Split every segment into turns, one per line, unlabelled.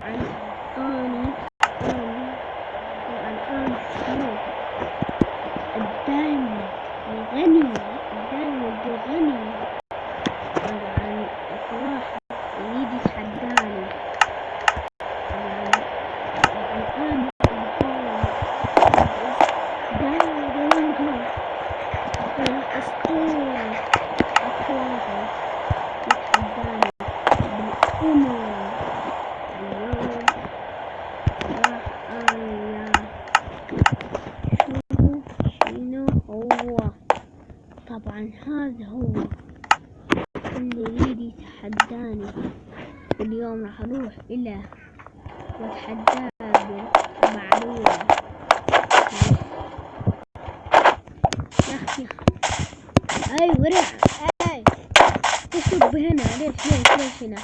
أنا الآن شنو الدايموند الغني طبعا في واحد يريد يتحداني الآن الأسطورة أكواخر يتحداني بالأمم. اليوم راح شنو هو. طبعا هذا هو اللي يريد يتحداني. اليوم راح اروح الى واتحداه بمعلومة. يا اختي اي ورع اي تشوف هنا. ليش هنا؟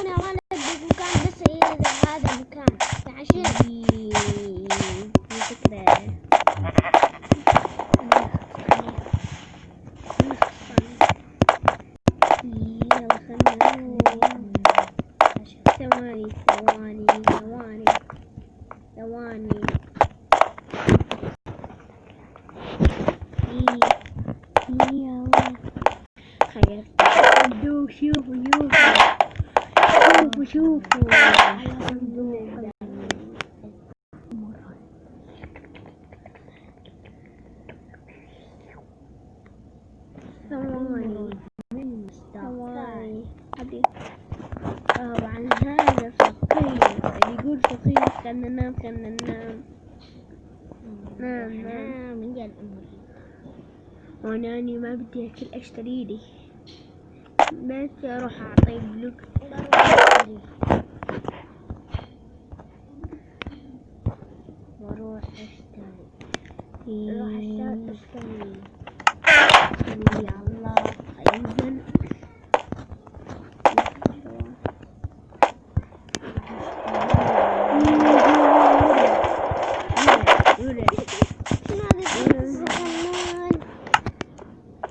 انا ولد بمكان بس الى هذا المكان عشان
في فكرة. يلا خلنا نروح. ثواني خير. شوفوا على صندوق. ثواني طبعا هذا فقير اللي يقول فقير. خلنا ننام.
من يا الامر
واناني ما بدي اكل اشتري لي بس اروح اعطيه بلوك واروح اشتري. يا الله ينزل.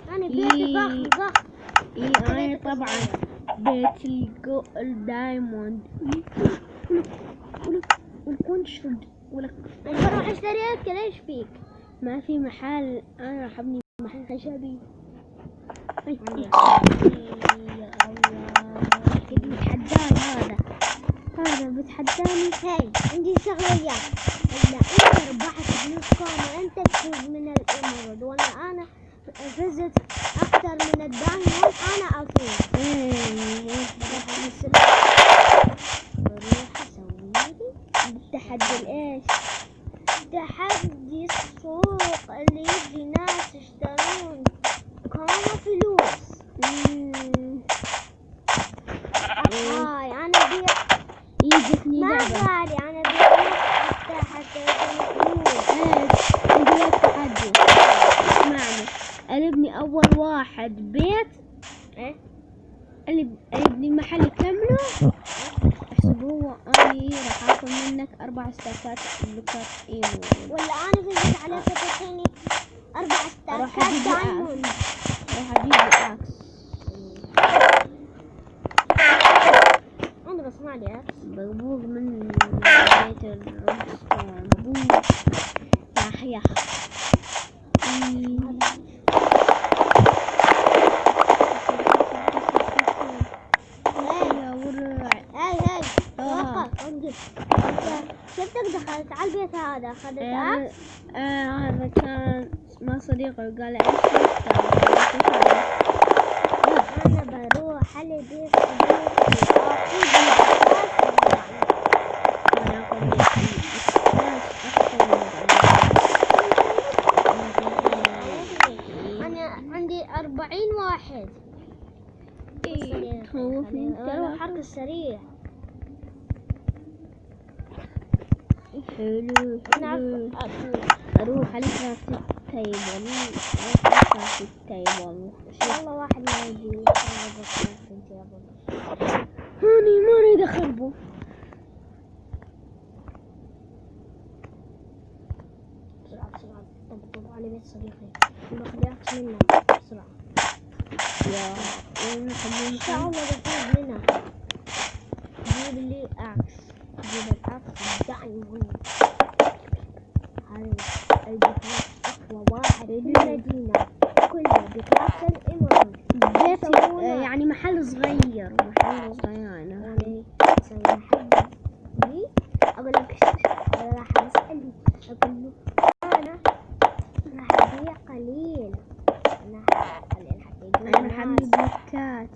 انا بيتي ضخم
انا طبعا بيت الدايموند والكونشد ولك.
بروح اشتري اكل. ايش فيك؟
ما في محل. انا راح ابني محل خشبي.
يا الله
بتحداني هذا بتحداني.
هاي عندي شغله وياك. اذا انت ربحت فلوس كامله انت تفوز من الامرد انا فزت اكثر من الدايموند انا افوز. بروح اسوي لي
التحدي الايش؟
تحدي السوق اللي يجي ناس يشترون كام فلوس. هاي انا بيع
يجتني
ما
لعبة.
غالي. انا بيع حتى فلوس.
عندي لك تحدي. اسمعني انا ابني اول واحد بيت اللي ابني المحل كامله احسبوه. اني راح اخذ منك 4 ستاكات بلوكات ايمو.
ولا انا فزت عليك تعطيني 4
راح
ستاكات دايموند.
اجيب اكس.
انا بسمع لي اكس
ببوغ من بيت الروبستون. ببوغ يا
هاي توقف انجز. شفتك دخلت على البيت هذا اخذت اكس.
هذا كان مع صديقي وقال
انا بروح على بيت صديقي انا عندي 40 واحد. بروح حق السريع.
حلو اروح على كرافت تيبل.
ان شاء الله واحد ما يجي
هاني ما اريد اخربه.
بسرعة طب على بيت صديقي باخذ اكس منه بسرعة.
يا
ان شاء الله بفوز منه. جيب لي الأكس. جيب الأكس دايموند. هذا البيت أقوى واحد في المدينة كلها بكرافت الإمرالد.
بيت يعني محل صغير أنا
أسوي محل لي. أقول لك راح أسأله أقول له أنا راح أبيع قليل. أنا قليل حتى يقول
أنا حبيب بلوكات.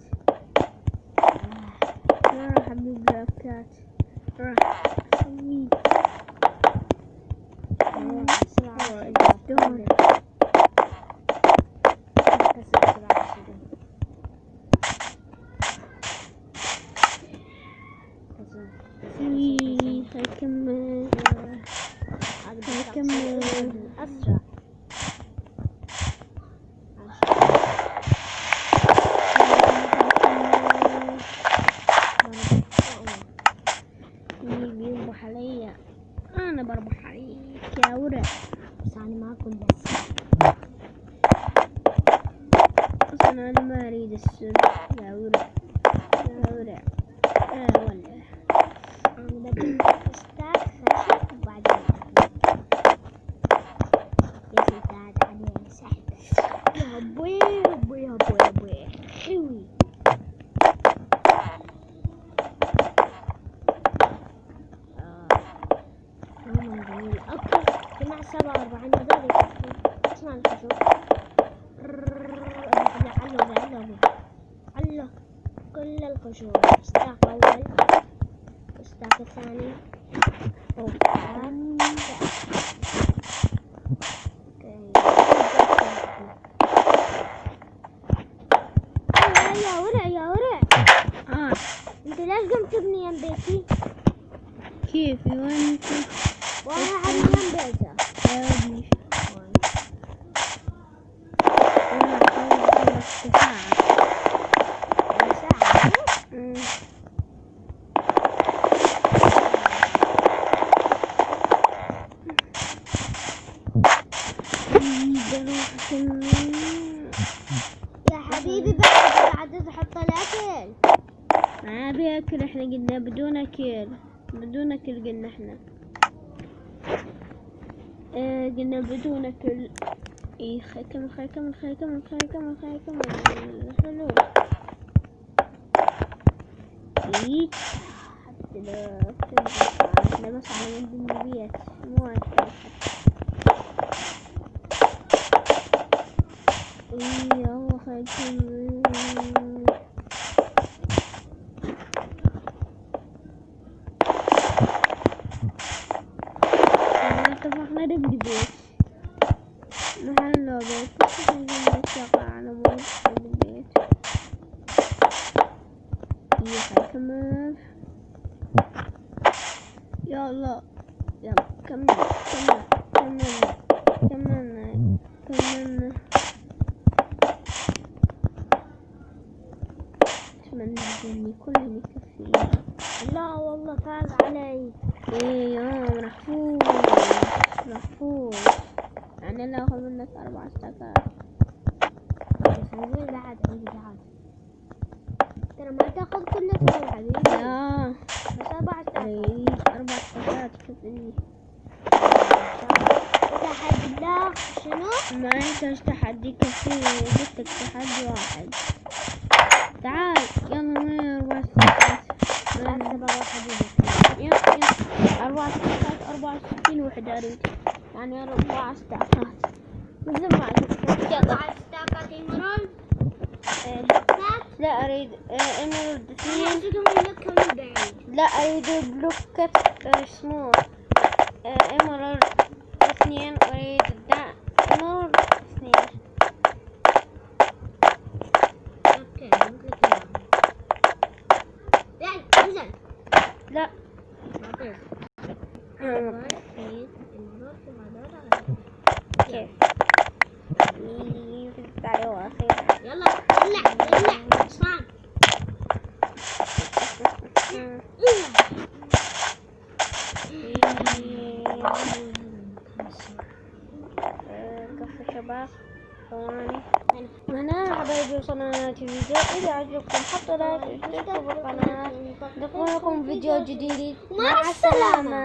راح أبيع بلوكات. راح أسوي هيكمل
أسرع.
بيربح علي. أنا بربح عليك يا ورع.
بس أنا ما أكل بس.
أصلا أنا ما أريد السلح يا ورع. ولا
أنا بدي أستاك خشب وبعدين يزيد عليه سحب. يا بوي حلوي. يوم جميل. أوكي جمع 47 هذول اسمع الخشب. علّه كل الخشوب. استاك أول استاك الثاني. يا ورع انت ليش قمت تبني يم بيتي؟
كيف وانت؟
وانا على يم بيته. يا حبيبي بعد تحط الأكل.
ما بياكل. احنا قلنا بدون اكل قلنا احنا قلنا بدون اكل. ايه كمل حلو. ايه احنا بس على ود البيت مو اكل. ايه يلا كمل. اتفقنا نبني بيت محل بيت. بس نتوقع على البيت. كمل يلا كمل. اتمنى اني كله يكفي.
لا والله فاز علي.
ايه يوم محفوظ يعني لا اخذ منك 4 استاكات.
بس نقول بعد عندي بعد. ترى ما تاخذ كله يا حبيبي.
لا
بس 4
استاكات. 4 استاكات كفني.
تحدي لا شنو؟
ما يحتاج تحدي كثير. جبتك تحدي واحد. تعال يلا 4 استاكات. 4 استاكات 64 وحدة أريد. يعني 4 استاكات. مثل ما عندك
4 استاكات إمرالد.
لا أريد إمرالد
2.
لا أريد بلوكة اسمه إمرالد 2. أريد إمرالد 2.
اوكي انزل.
لا كيف
يلا اسمع.
كفى شباب ثواني. هنا حبايبي
وصلنا الفيديو. إذا عجبكم حطوا لايك واشتركوا بالقناة. نلقاكم فيديو جديد. مع السلامة.